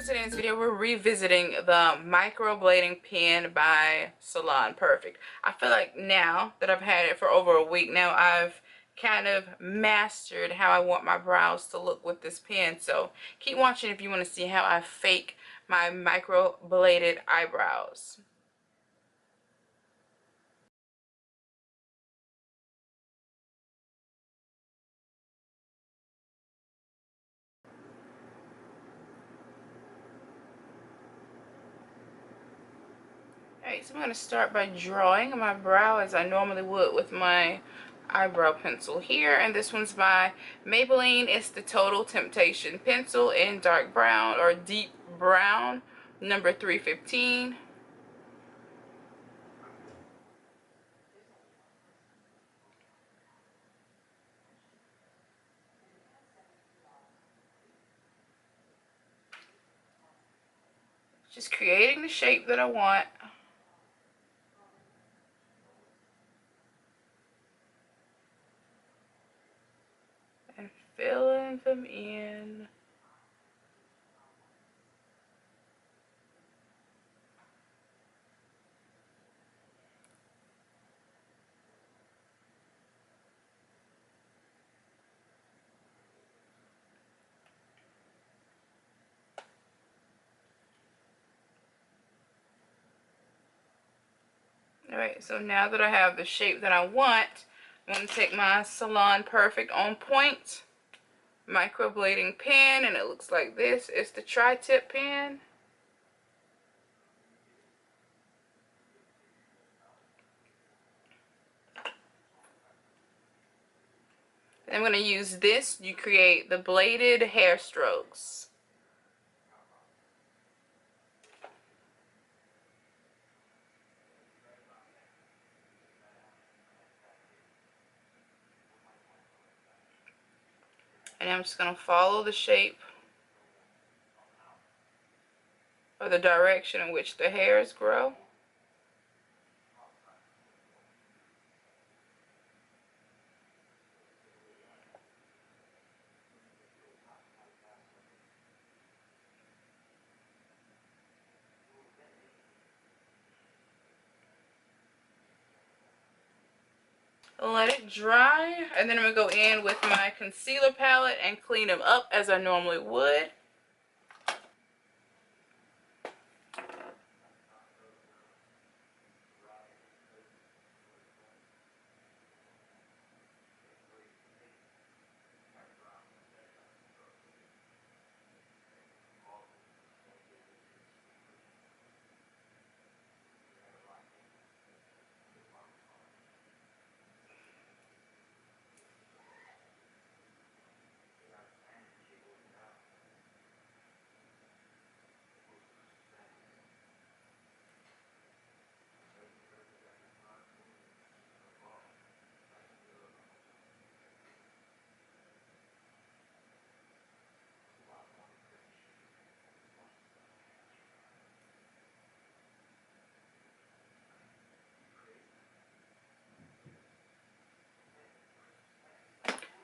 today's video, we're revisiting the microblading pen by Salon Perfect. I feel like now that I've had it for over a week now, I've kind of mastered how I want my brows to look with this pen. So keep watching if you want to see how I fake my microbladed eyebrows. Alright, so I'm going to start by drawing my brow as I normally would with my eyebrow pencil here. And this one's by Maybelline. It's the Total Temptation pencil in dark brown or deep brown, number 315. Just creating the shape that I want. And filling them in. Alright, so now that I have the shape that I want, I'm going to take my Salon Perfect On Point microblading pen, and it looks like this. It's the tri-tip pen. And I'm going to use this to create the bladed hair strokes. And I'm just going to follow the shape or the direction in which the hairs grow. Let it dry, and then I'm going to go in with my concealer palette and clean them up as I normally would.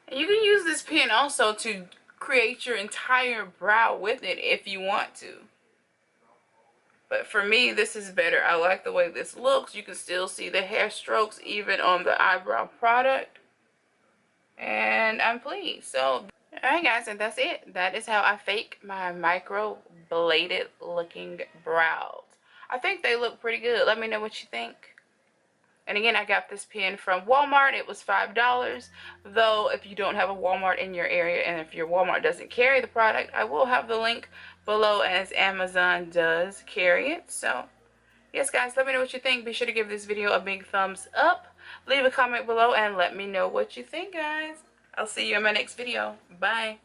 And you can use this pen also to create your entire brow with it if you want to. But for me, this is better. I like the way this looks. You can still see the hair strokes even on the eyebrow product. And I'm pleased. So, alright guys, and that's it. That is how I fake my micro bladed looking brows. I think they look pretty good. Let me know what you think. And again, I got this pen from Walmart. It was $5. Though, if you don't have a Walmart in your area, and if your Walmart doesn't carry the product, I will have the link below, as Amazon does carry it. So, yes guys, let me know what you think. Be sure to give this video a big thumbs up. Leave a comment below and let me know what you think, guys. I'll see you in my next video. Bye.